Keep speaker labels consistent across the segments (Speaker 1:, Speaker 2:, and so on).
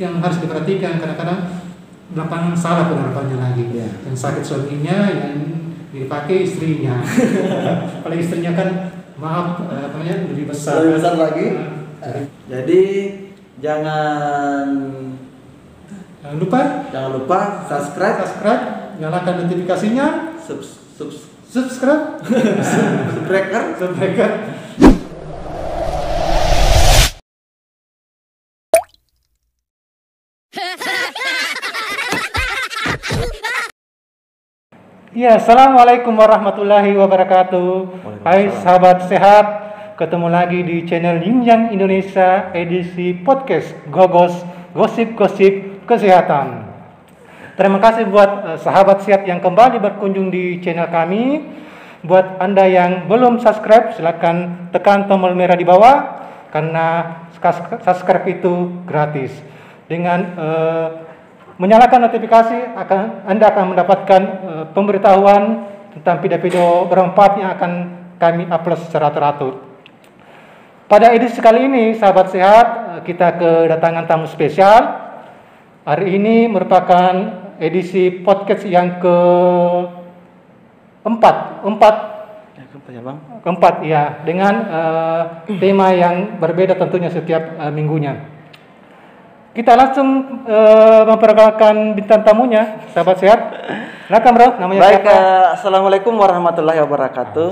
Speaker 1: yang harus diperhatikan. Kadang-kadang belakangan salah penerapannya lagi. Yang sakit suaminya, yang dipakai istrinya. Kalau istrinya kan maaf lebih besar.
Speaker 2: Lebih besar lagi. Jadi jangan
Speaker 1: lupa
Speaker 2: subscribe,
Speaker 1: nyalakan notifikasinya, subscribe. Ya, assalamualaikum warahmatullahi wabarakatuh. Hai sahabat sehat, ketemu lagi di channel Yin Yang Indonesia edisi podcast Gogos Gosip Kesehatan. Terima kasih buat sahabat sehat yang kembali berkunjung di channel kami. Buat Anda yang belum subscribe, silakan tekan tombol merah di bawah karena subscribe itu gratis. Dengan menyalakan notifikasi Anda akan mendapatkan pemberitahuan tentang video-video bermanfaat yang akan kami upload secara teratur. Pada edisi kali ini, sahabat sehat, kita kedatangan tamu spesial. Hari ini merupakan edisi podcast yang keempat ya, dengan tema yang berbeda tentunya setiap minggunya. Kita langsung memperkenalkan bintang tamunya, sahabat sehat. Silakan bro, namanya
Speaker 2: baik,
Speaker 1: siapa?
Speaker 2: Assalamualaikum warahmatullahi wabarakatuh.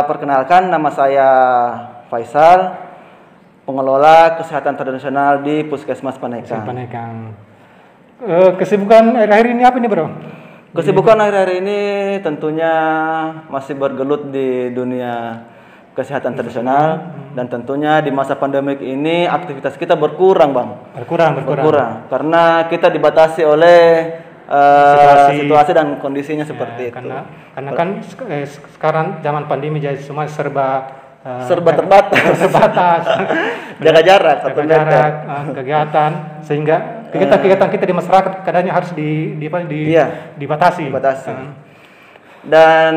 Speaker 2: Perkenalkan, nama saya Faisal, pengelola kesehatan tradisional di Puskesmas Panekang.
Speaker 1: Kesibukan akhir-akhir ini apa nih bro?
Speaker 2: Kesibukan akhir-akhir ini tentunya masih bergelut di dunia kesehatan tradisional, dan tentunya di masa pandemik ini aktivitas kita berkurang bang. Berkurang karena kita dibatasi oleh situasi dan kondisinya seperti itu.
Speaker 1: Karena kan sekarang zaman pandemi jadi semua serba
Speaker 2: terbatas. Jaga jarak,
Speaker 1: kegiatan, sehingga kegiatan kita di masyarakat kadangnya harus dibatasi.
Speaker 2: Dan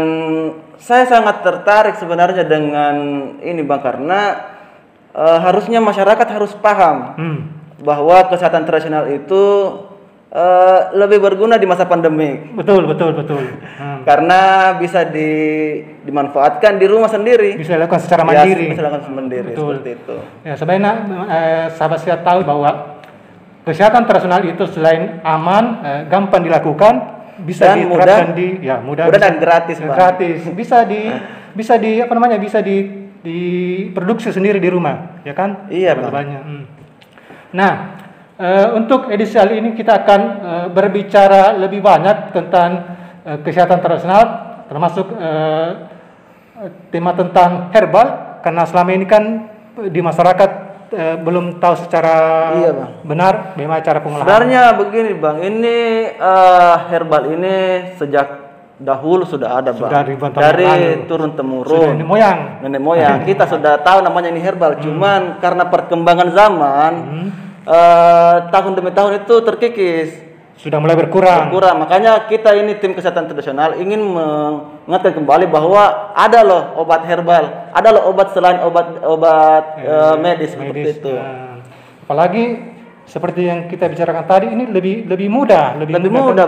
Speaker 2: saya sangat tertarik sebenarnya dengan ini bang, karena harusnya masyarakat harus paham bahwa kesehatan tradisional itu lebih berguna di masa pandemi.
Speaker 1: Betul.
Speaker 2: Karena bisa dimanfaatkan di rumah sendiri.
Speaker 1: Bisa dilakukan secara mandiri.
Speaker 2: Betul. Seperti itu.
Speaker 1: Ya, sebenarnya sahabat sehat tahu bahwa kesehatan tradisional itu selain aman, gampang dilakukan, bisa
Speaker 2: dan
Speaker 1: diterapkan
Speaker 2: mudah dan gratis, Bang.
Speaker 1: Bisa diproduksi sendiri di rumah, ya kan?
Speaker 2: Iya, Bang.
Speaker 1: Nah, untuk edisi kali ini kita akan berbicara lebih banyak tentang kesehatan tradisional, termasuk tema tentang herbal, karena selama ini kan di masyarakat belum tahu secara benar bagaimana cara pengolahan.
Speaker 2: Sebenarnya begini bang, ini herbal ini sejak dahulu sudah ada bang. Dari turun temurun. Nenek moyang. Kita sudah tahu namanya ini herbal. Cuman karena perkembangan zaman, tahun demi tahun itu terkikis.
Speaker 1: Sudah mulai berkurang.
Speaker 2: Makanya kita ini tim kesehatan tradisional ingin mengingatkan kembali bahwa ada loh obat herbal, ada loh obat selain obat medis seperti itu.
Speaker 1: Apalagi seperti yang kita bicarakan tadi, ini lebih mudah, lebih mudah.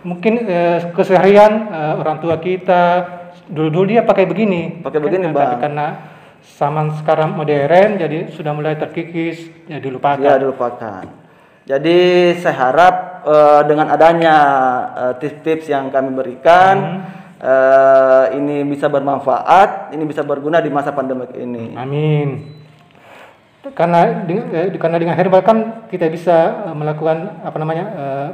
Speaker 1: Mungkin keseharian orang tua kita dulu dia pakai begini,
Speaker 2: bang.
Speaker 1: Tapi karena zaman sekarang modern, jadi sudah mulai terkikis, ya dilupakan.
Speaker 2: Jadi saya harap dengan adanya tips-tips yang kami berikan, ini bisa bermanfaat, ini bisa berguna di masa pandemi ini.
Speaker 1: Amin. Karena dengan herbal kan kita bisa melakukan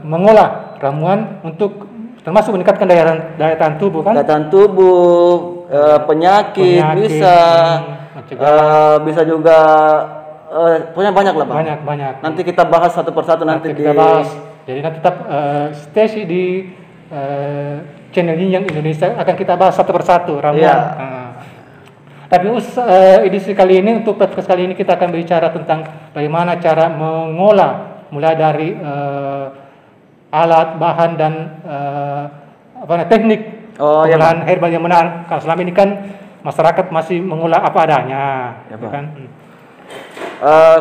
Speaker 1: mengolah ramuan untuk termasuk meningkatkan daya tahan tubuh kan?
Speaker 2: Daya tahan tubuh, penyakit bisa, bisa juga. Punya banyak lah bang.
Speaker 1: Banyak.
Speaker 2: Nanti kita bahas satu persatu nanti
Speaker 1: bahas. Jadi nanti tetap stay di channel Yin Yang Indonesia, akan kita bahas satu persatu ramuan. Tapi edisi kali ini, untuk podcast kali ini kita akan berbicara tentang bagaimana cara mengolah, mulai dari alat, bahan dan teknik pengolahan herbal yang benar. Karena selama ini kan masyarakat masih mengolah apa adanya,
Speaker 2: ya
Speaker 1: kan?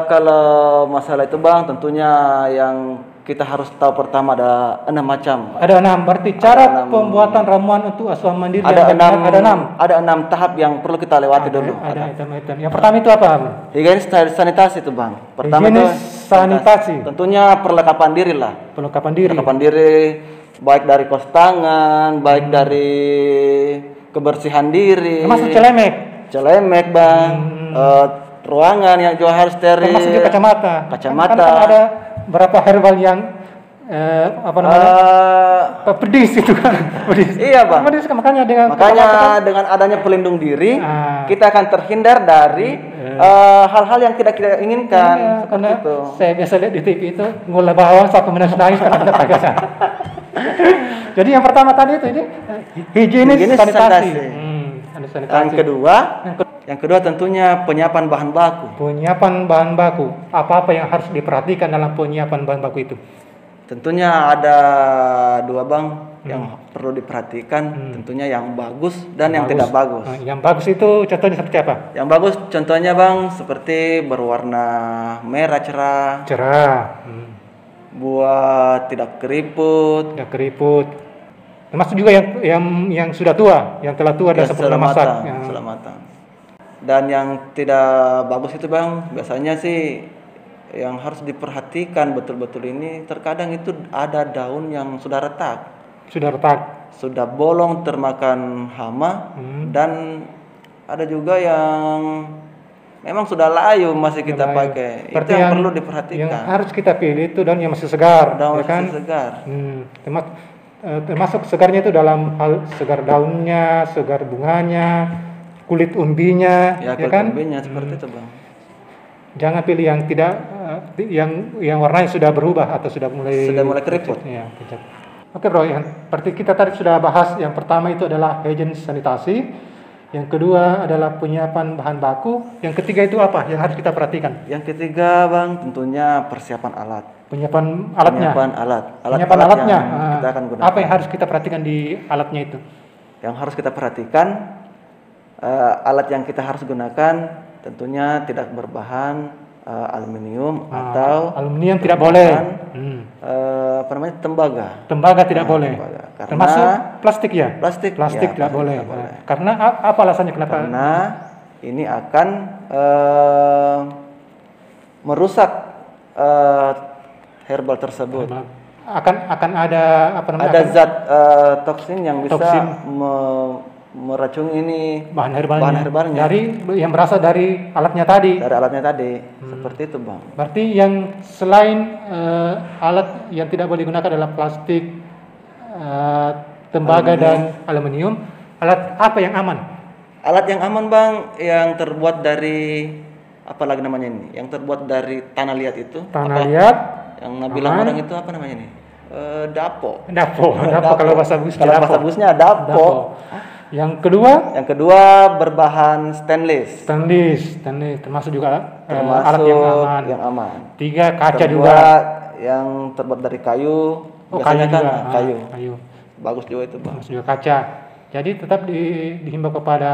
Speaker 2: Kalau masalah itu Bang, tentunya yang kita harus tahu pertama ada 6 macam.
Speaker 1: Ada 6, berarti cara pembuatan ramuan untuk asuhan mandiri
Speaker 2: Ada
Speaker 1: yang
Speaker 2: 6,
Speaker 1: ada 6.
Speaker 2: ada 6 tahap yang perlu kita lewati dulu.
Speaker 1: Ada item-item. Yang pertama itu apa?
Speaker 2: Higienis sanitasi itu Bang. Pertama itu
Speaker 1: sanitasi.
Speaker 2: Tentunya perlengkapan diri lah.
Speaker 1: Perlengkapan diri.
Speaker 2: Perlengkapan diri baik dari kos tangan, baik dari kebersihan diri.
Speaker 1: Termasuk celemek.
Speaker 2: Celemek Bang. Ruangan yang juga harus steril.
Speaker 1: Termasuk juga kacamata.
Speaker 2: Kacamata.
Speaker 1: Kan ada berapa herbal yang apa namanya? Pedis itu kan. Pedis.
Speaker 2: Iya Bang.
Speaker 1: Pedis kan, makanya
Speaker 2: dengan adanya pelindung diri, kita akan terhindar dari hal-hal yang tidak kita inginkan.
Speaker 1: Iya, karena
Speaker 2: itu.
Speaker 1: saya biasa lihat di TV itu ngula bawang sampai menangis karena ada tagasan. Jadi yang pertama tadi itu ini higienis sanitasi. Yang kedua tentunya penyiapan bahan baku. Penyiapan bahan baku. Apa-apa yang harus diperhatikan dalam penyiapan bahan baku itu?
Speaker 2: Tentunya ada 2 Bang yang perlu diperhatikan. Tentunya yang bagus dan yang tidak bagus.
Speaker 1: Yang bagus itu contohnya seperti apa?
Speaker 2: Yang bagus contohnya Bang seperti berwarna merah cerah. Buat tidak keriput. Termasuk juga yang sudah tua, yang telah tua dan sempurna masak. Sudah matang. Dan yang tidak bagus itu Bang, biasanya sih yang harus diperhatikan betul-betul ini, terkadang itu ada daun yang sudah retak. Sudah bolong termakan hama, dan ada juga yang memang sudah layu masih kita pakai. Itu yang perlu diperhatikan.
Speaker 1: Yang harus kita pilih itu daun yang masih segar,
Speaker 2: daun
Speaker 1: ya kan?
Speaker 2: masih segar.
Speaker 1: Termasuk segarnya itu dalam hal segar daunnya, segar bunganya, kulit umbinya,
Speaker 2: ya
Speaker 1: kan?
Speaker 2: Umbinya seperti itu Bang.
Speaker 1: Jangan pilih yang tidak yang warnanya sudah berubah atau sudah mulai
Speaker 2: keriput.
Speaker 1: Ya, Oke Bro, seperti kita tadi sudah bahas, yang pertama itu adalah higienis sanitasi, yang kedua adalah penyiapan bahan baku, yang ketiga itu apa yang harus kita perhatikan?
Speaker 2: Yang ketiga Bang, tentunya persiapan alat.
Speaker 1: Penyiapan alatnya.
Speaker 2: Penyiapan alatnya. Kita akan gunakan.
Speaker 1: Apa yang harus kita perhatikan di alatnya itu?
Speaker 2: Yang harus kita perhatikan, alat yang kita harus gunakan tentunya tidak berbahan aluminium atau
Speaker 1: aluminium tidak boleh. Tembaga tidak boleh. Termasuk plastik ya? Plastik tidak boleh. Karena apa alasannya kenapa?
Speaker 2: Karena ini akan merusak herbal tersebut.
Speaker 1: Akan ada apa namanya?
Speaker 2: Ada zat toksin yang bisa meracuni ini bahan herbalnya.
Speaker 1: Dari yang berasal dari alatnya tadi.
Speaker 2: Seperti itu Bang.
Speaker 1: Berarti yang selain alat yang tidak boleh digunakan adalah plastik, tembaga dan aluminium. Alat apa yang aman?
Speaker 2: Alat yang aman Bang, yang terbuat dari apa lagi namanya ini? Yang terbuat dari tanah liat itu.
Speaker 1: Liat.
Speaker 2: Yang bilang orang itu apa namanya ini? Dapo
Speaker 1: kalau bahasa
Speaker 2: busnya dapo.
Speaker 1: Yang kedua
Speaker 2: berbahan stainless.
Speaker 1: Termasuk juga alat yang aman. 3 kaca juga.
Speaker 2: Yang terbuat dari kayu.
Speaker 1: Biasanya
Speaker 2: kan
Speaker 1: juga.
Speaker 2: kayu. Bagus juga itu Bang.
Speaker 1: Termasuk juga kaca. Jadi tetap dihimbau kepada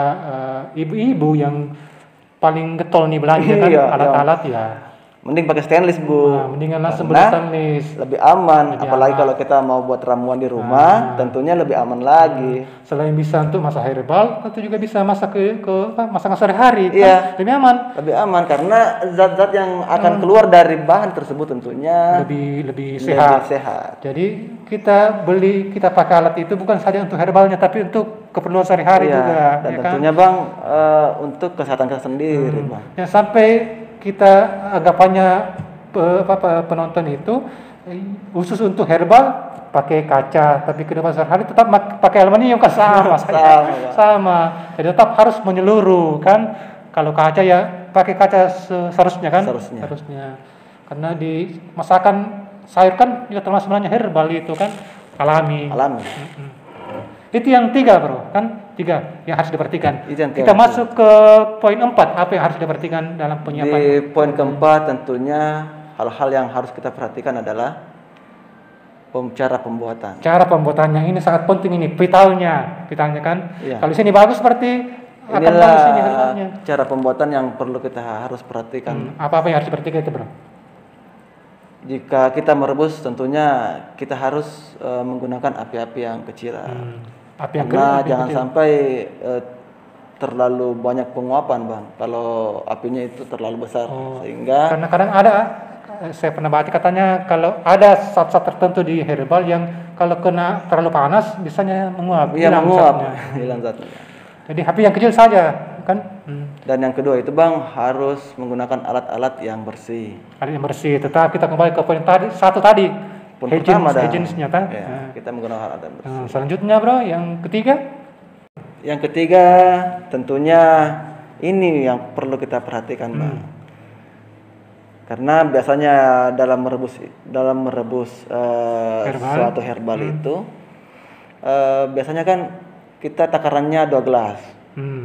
Speaker 1: ibu-ibu yang paling getol nih belanja kan alat-alat ya.
Speaker 2: Mending pakai stainless Bu.
Speaker 1: Mendingan langsung beli stainless.
Speaker 2: Lebih aman. Apalagi kalau kita mau buat ramuan di rumah, tentunya lebih aman lagi.
Speaker 1: Selain bisa untuk masak herbal, tentu juga bisa masak masakan sehari-hari.
Speaker 2: Iya.
Speaker 1: Lebih aman.
Speaker 2: Lebih aman karena zat-zat yang akan keluar dari bahan tersebut tentunya
Speaker 1: lebih sehat. Jadi kita pakai alat itu bukan saja untuk herbalnya, tapi untuk keperluan sehari-hari juga.
Speaker 2: Dan tentunya Bang untuk kesehatan kita sendiri Bang.
Speaker 1: Yang sampai kita anggapannya penonton itu khusus untuk herbal pakai kaca, tapi kehidupan sehari-hari tetap pakai aluminium kan sama. Jadi tetap harus menyeluruh kan. Kalau kaca ya pakai kaca seharusnya kan. Seharusnya. Karena di masakan sayur kan juga termasuk sebenarnya herbal itu kan alami. Itu yang 3 Bro, kan 3 yang harus diperhatikan. Kita masuk ke poin 4, apa yang harus diperhatikan dalam penyiapan?
Speaker 2: Di poin keempat tentunya hal-hal yang harus kita perhatikan adalah cara pembuatan.
Speaker 1: Cara pembuatannya ini sangat penting, ini vitalnya kan.
Speaker 2: Iya.
Speaker 1: Kalau sini bagus seperti akan bagus ini herbalnya.
Speaker 2: Cara pembuatan yang perlu kita harus perhatikan.
Speaker 1: Apa-apa yang harus diperhatikan itu, Bro?
Speaker 2: Jika kita merebus, tentunya kita harus menggunakan api-api yang kecil.
Speaker 1: Api yang
Speaker 2: Karena
Speaker 1: api
Speaker 2: jangan
Speaker 1: kecil.
Speaker 2: sampai terlalu banyak penguapan, Bang. Kalau apinya itu terlalu besar, sehingga
Speaker 1: Karena kadang ada, saya pernah baca katanya kalau ada zat-zat tertentu di herbal yang kalau kena terlalu panas bisanya menguap.
Speaker 2: iya menguap,
Speaker 1: zatnya.
Speaker 2: hilang zatnya.
Speaker 1: Jadi api yang kecil saja, kan?
Speaker 2: Dan yang kedua itu, Bang, harus menggunakan alat-alat yang bersih.
Speaker 1: Alat yang bersih. Tetap kita kembali ke poin tadi, satu tadi.
Speaker 2: Poin pertama dah.
Speaker 1: Hygienes-nya, kan?
Speaker 2: Ya, kita menggunakan alat yang bersih.
Speaker 1: Selanjutnya, Bro, yang ketiga.
Speaker 2: Yang ketiga, tentunya ini yang perlu kita perhatikan, Bang. Karena biasanya dalam merebus suatu herbal itu biasanya kan kita takarannya 2 gelas.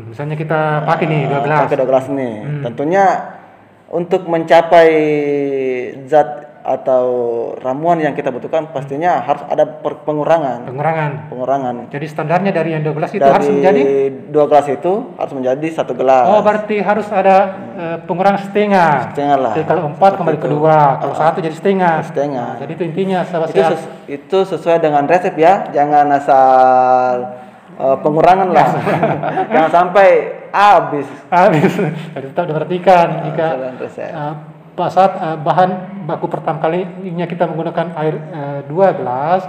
Speaker 1: Misalnya kita pakai nih 2 gelas.
Speaker 2: Pakai 2 gelas nih. Tentunya untuk mencapai zat atau ramuan yang kita butuhkan pastinya harus ada pengurangan. Pengurangan.
Speaker 1: Jadi standarnya dari yang 2 gelas itu
Speaker 2: Dari
Speaker 1: harus menjadi
Speaker 2: 2 gelas itu harus menjadi 1 gelas.
Speaker 1: Oh, berarti harus ada pengurangan setengah.
Speaker 2: Setengah lah.
Speaker 1: Jadi kalau 4 kembali ke 2, kalau 1 jadi setengah.
Speaker 2: Setengah.
Speaker 1: Jadi itu intinya sahabat
Speaker 2: Itu,
Speaker 1: sehat.
Speaker 2: itu sesuai dengan resep ya, jangan asal pengurangan lah. Jangan sampai habis.
Speaker 1: Jadi tetap diperhatikan jika
Speaker 2: Dengan resep.
Speaker 1: saat bahan baku pertama kalinya kita menggunakan air 2 gelas,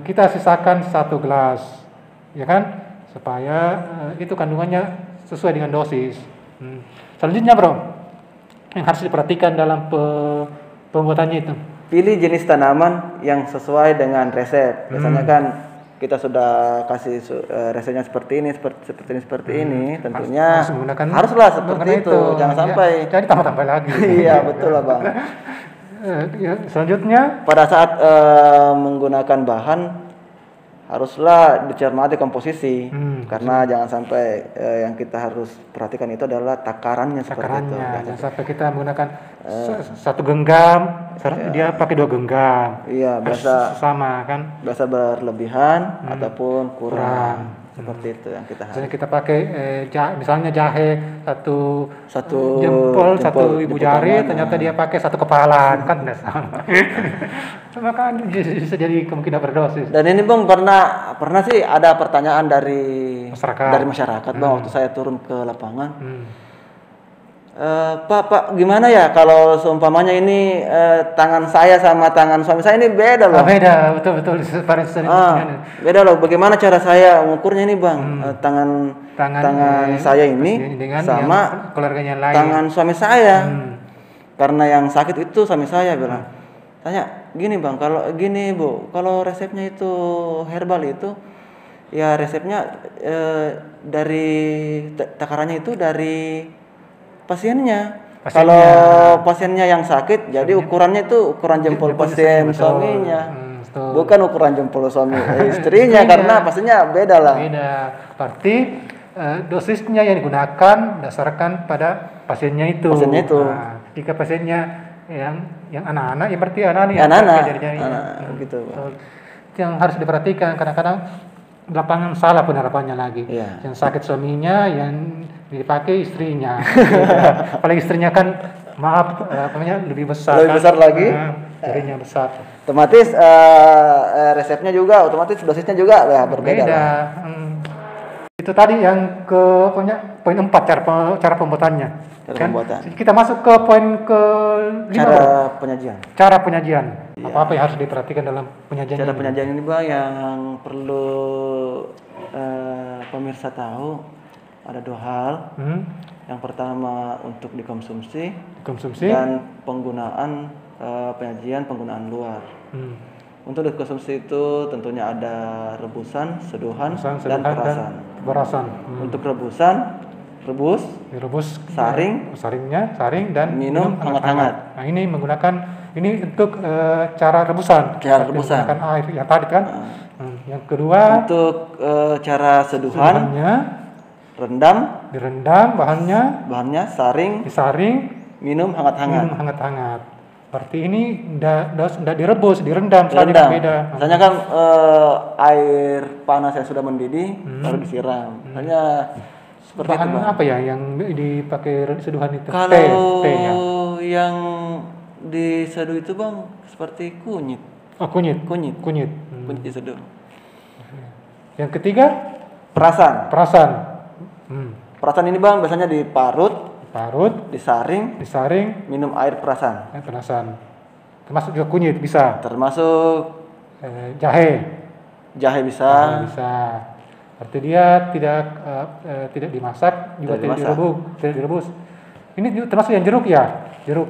Speaker 1: kita sisakan 1 gelas, ya kan, supaya itu kandungannya sesuai dengan dosis. Selanjutnya, Bro, yang harus diperhatikan dalam pembuatannya itu.
Speaker 2: Pilih jenis tanaman yang sesuai dengan resep. Biasanya kan kita sudah kasih resepnya seperti ini, seperti ini. Tentunya haruslah seperti itu. Jangan sampai.
Speaker 1: Jadi tambah-tambah lagi.
Speaker 2: Iya, betul lah, Bang.
Speaker 1: Selanjutnya,
Speaker 2: Pada saat menggunakan bahan haruslah dicermati komposisi. Karena jangan sampai yang kita harus perhatikan itu adalah takarannya seperti itu.
Speaker 1: Jangan sampai kita menggunakan 1 genggam, dia pakai 2 genggam.
Speaker 2: Iya, biasa
Speaker 1: sama kan?
Speaker 2: biasa berlebihan ataupun kurang. Seperti itu yang kita harus.
Speaker 1: Misalnya kita pakai misalnya jahe satu
Speaker 2: jempol,
Speaker 1: satu ibu jari,
Speaker 2: tangan,
Speaker 1: ternyata dia pakai 1 kepala, kan tidak sama. Maka bisa jadi kemungkinan berdosis.
Speaker 2: Dan ini, Bang, pernah sih ada pertanyaan dari masyarakat, Bang, waktu saya turun ke lapangan. Pak, gimana ya kalau seumpamanya ini tangan saya sama tangan suami saya ini beda loh.
Speaker 1: Beda, betul.
Speaker 2: Beda loh. Bagaimana cara saya mengukurnya ini, Bang? Tangan saya ini sama
Speaker 1: keluarganya lain.
Speaker 2: tangan suami saya. Karena yang sakit itu suami saya bilang. Tanya, gini, Bang, kalau gini, Bu, kalau resepnya itu herbal itu ya resepnya dari takarannya itu dari pasiennya. Kalau pasiennya yang sakit, jadi ukurannya itu ukuran jempol pasien suaminya, bukan ukuran jempol suami istrinya, karena pastinya beda lah.
Speaker 1: Beda. Berarti dosisnya yang digunakan berdasarkan pada pasiennya itu. Nah, jika pasiennya yang anak-anak, ya berarti anak-anak
Speaker 2: gitu.
Speaker 1: Yang harus diperhatikan, kadang-kadang lapangan salah penerapannya lagi. Yang sakit suaminya, yang dipakai istrinya. Apalagi istrinya kan lebih besar.
Speaker 2: Lebih besar lagi.
Speaker 1: Jarinya besar.
Speaker 2: Otomatis resepnya juga, otomatis dosisnya juga berbeda.
Speaker 1: Itu tadi yang poin 4 cara pembuatannya.
Speaker 2: Pembuatan.
Speaker 1: Kita masuk ke poin ke-5. Cara penyajian. Apa yang harus diperhatikan dalam penyajian?
Speaker 2: Cara penyajian ini, Bang, yang perlu pemirsa tahu ada 2 hal. Yang pertama untuk dikonsumsi dan penggunaan penyajian penggunaan luar. Untuk dikonsumsi itu tentunya ada rebusan, seduhan, dan perasan. Untuk rebusan, rebus, saring
Speaker 1: dan
Speaker 2: minum hangat-hangat.
Speaker 1: Nah, ini untuk cara rebusan. Menggunakan air yang tadi kan. Yang kedua
Speaker 2: untuk cara seduhan, direndam bahannya, disaring, minum hangat-hangat.
Speaker 1: Berarti ini sudah direbus, direndam saja beda.
Speaker 2: Misalnya kan air panas yang sudah mendidih baru disiram. Misalnya Seperti
Speaker 1: bahan
Speaker 2: itu, Bang.
Speaker 1: apa ya yang dipakai seduhan itu?
Speaker 2: Kalau
Speaker 1: T-nya.
Speaker 2: yang diseduh itu Bang seperti kunyit.
Speaker 1: Oh, kunyit.
Speaker 2: Kunyit.
Speaker 1: Kunyit.
Speaker 2: Kunyit diseduh.
Speaker 1: Yang ketiga,
Speaker 2: Perasan.
Speaker 1: perasan.
Speaker 2: Perasan ini Bang biasanya diparut,
Speaker 1: Parut,
Speaker 2: disaring,
Speaker 1: disaring,
Speaker 2: minum air perasan.
Speaker 1: perasan. Termasuk juga kunyit bisa.
Speaker 2: Termasuk
Speaker 1: Jahe.
Speaker 2: jahe bisa.
Speaker 1: Jahe bisa. Arti dia tidak dimasak, juga tidak direbus. Ini juga termasuk yang jeruk ya? Jeruk.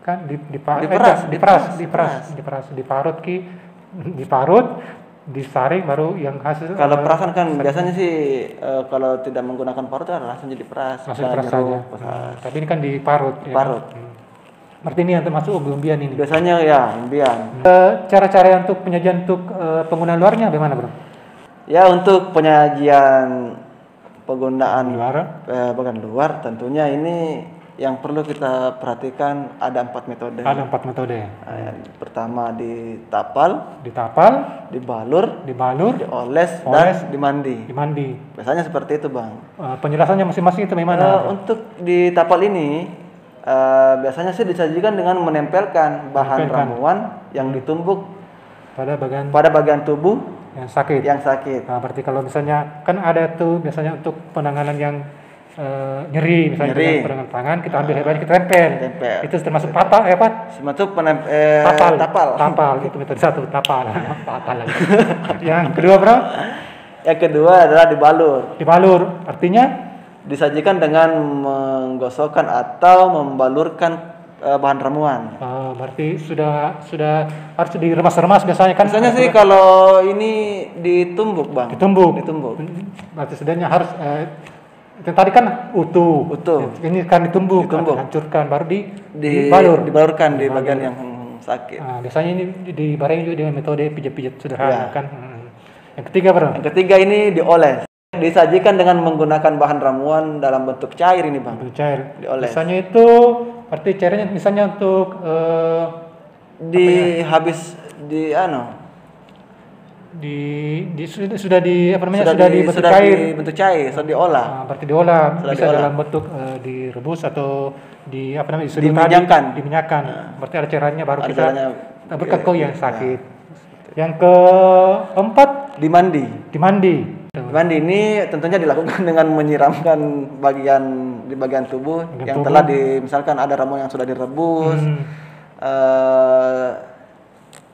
Speaker 1: Kan diparut diparut, disaring baru yang hasil.
Speaker 2: Kalau perasan kan biasanya sih kalau tidak menggunakan parut kan langsung jadi peras.
Speaker 1: Langsung peras saja. Tapi ini kan diparut.
Speaker 2: Parut.
Speaker 1: Ya. Berarti ini yang termasuk umbi-umbian ini.
Speaker 2: Biasanya ya umbian.
Speaker 1: Cara-cara untuk penyajian untuk penggunaan luarnya bagaimana, Bro?
Speaker 2: Ya untuk penyajian penggunaan bagian luar tentunya ini yang perlu kita perhatikan ada 4 metode.
Speaker 1: Ada 4 metode.
Speaker 2: Pertama ditapal, dibalur, dioles, dan dimandi. Biasanya seperti itu, Bang.
Speaker 1: Penjelasannya masing-masing itu bagaimana?
Speaker 2: Untuk ditapal ini biasanya sih disajikan dengan menempelkan bahan ramuan yang ditumbuk pada bagian tubuh
Speaker 1: yang sakit. Nah, berarti kalau misalnya kan ada tuh biasanya untuk penanganan yang nyeri misalnya dengan pegangan tangan kita ambil herbanya kita tempel. Itu termasuk tapal
Speaker 2: Termasuk
Speaker 1: tapal itu metode satu tapal. Tapal lagi. Yang kedua, Bro?
Speaker 2: Yang kedua adalah
Speaker 1: Dibalur artinya
Speaker 2: disajikan dengan menggosokkan atau membalurkan bahan ramuan.
Speaker 1: Berarti sudah harus diremas-remas biasanya kan?
Speaker 2: Biasanya sih kalau ini ditumbuk, Bang.
Speaker 1: Ditumbuk. Berarti setidaknya harus itu tadi kan utuh. Ini kan ditumbuk. Dihancurkan baru
Speaker 2: dibalurkan di bagian yang sakit.
Speaker 1: Nah, biasanya ini dibarengi juga dengan metode pijat-pijat sederhana kan. Yang ketiga, Bro?
Speaker 2: Yang ketiga ini dioles. Disajikan dengan menggunakan bahan ramuan dalam bentuk cair ini, Bang.
Speaker 1: Bentuk cair.
Speaker 2: Dioles.
Speaker 1: Misalnya itu berarti cairnya misalnya untuk sudah
Speaker 2: dibentuk cair, sudah diolah.
Speaker 1: Berarti diolah bisa dalam bentuk direbus atau diminyakkan. Berarti ada cairannya baru kita berkekau yang sakit. Yang keempat dimandi ini tentunya dilakukan dengan menyiramkan di bagian tubuh telah misalkan ada ramuan yang sudah direbus.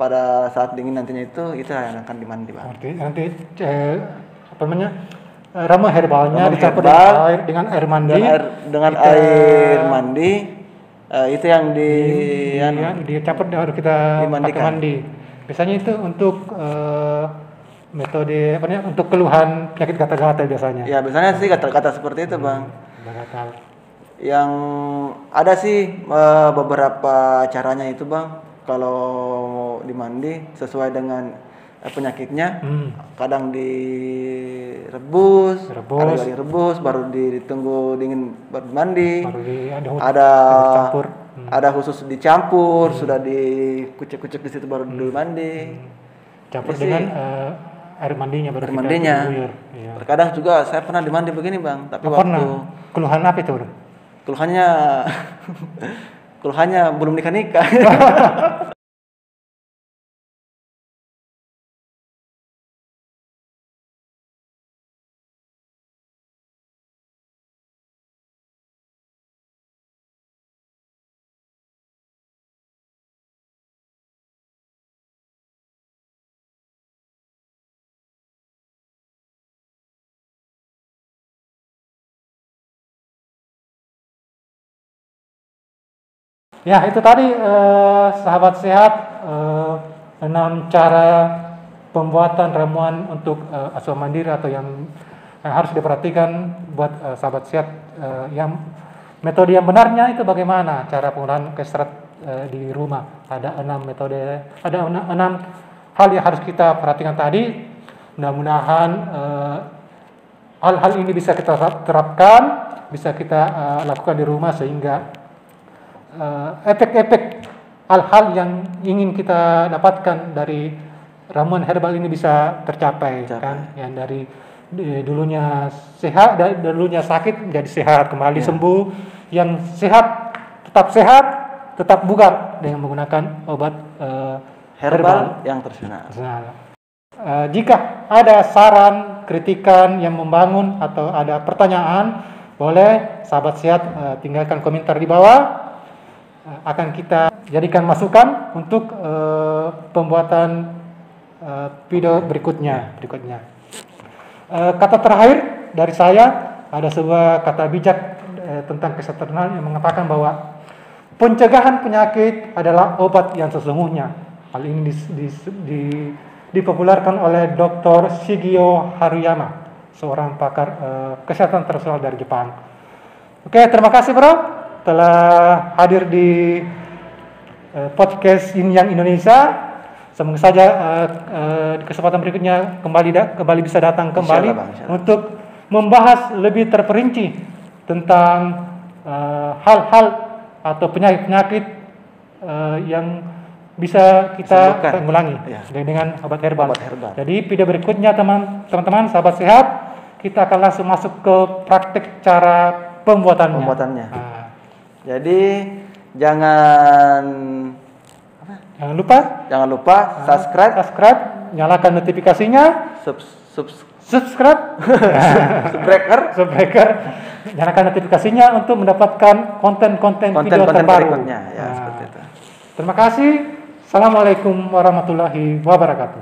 Speaker 1: Pada saat dingin nantinya itu yang akan dimandi, Bang. Nanti ramuan herbalnya dicampur dengan air mandi.
Speaker 2: Dengan air mandi itu yang
Speaker 1: dicampur baru kita pakai mandi. Biasanya itu untuk metode untuk keluhan penyakit gatal-gatal biasanya.
Speaker 2: Ya, biasanya sih gatal-gatal seperti itu, Bang.
Speaker 1: Gatal.
Speaker 2: Yang ada sih beberapa caranya itu, Bang. Kalau dimandi sesuai dengan penyakitnya, kadang direbus, baru ditunggu dingin baru mandi. Ada khusus dicampur, sudah dikucek-kucek di situ baru dimandi.
Speaker 1: Campur dengan air mandinya baru
Speaker 2: diguyur. Terkadang juga saya pernah dimandi begini, Bang, tapi
Speaker 1: keluhan apa itu?
Speaker 2: Keluhannya belum nikah.
Speaker 1: Ya, itu tadi sahabat sehat 6 cara pembuatan ramuan untuk asuhan mandiri atau yang harus diperhatikan buat sahabat sehat. Yang metode yang benarnya itu bagaimana cara penggunaan kestrat di rumah. Ada 6 metode, ada 6 hal yang harus kita perhatikan tadi. Mudah-mudahan hal-hal ini bisa kita terapkan, bisa kita lakukan di rumah sehingga efek-efek hal-hal yang ingin kita dapatkan dari ramuan herbal ini bisa tercapai. Kan? Yang dari dulunya sehat, dulunya sakit menjadi sehat kembali sembuh, yang sehat, tetap bugar dengan menggunakan obat
Speaker 2: herbal yang tradisional.
Speaker 1: Jika ada saran, kritikan yang membangun atau ada pertanyaan, boleh sahabat sehat tinggalkan komentar di bawah. Akan kita jadikan masukan untuk pembuatan video berikutnya. Kata terakhir dari saya, ada sebuah kata bijak tentang kesehatan yang mengatakan bahwa pencegahan penyakit adalah obat yang sesungguhnya. Hal ini dipopulerkan oleh Dr. Shigeo Haruyama, seorang pakar kesehatan tradisional dari Jepang. Oke, terima kasih bro telah hadir di podcast Yin Yang Indonesia. Semoga saja di kesempatan berikutnya kembali bisa datang kembali insya Allah. Untuk membahas lebih terperinci tentang hal-hal atau penyakit yang bisa kita tanggulangi dengan obat herbal. Jadi video berikutnya teman-teman sahabat sehat, kita akan langsung masuk ke praktik cara pembuatannya.
Speaker 2: Jadi jangan lupa subscribe,
Speaker 1: nyalakan notifikasinya, subscribe, nyalakan notifikasinya untuk mendapatkan konten-konten video terbaru.
Speaker 2: Berikutnya. Seperti itu.
Speaker 1: Terima kasih. Assalamualaikum warahmatullahi wabarakatuh.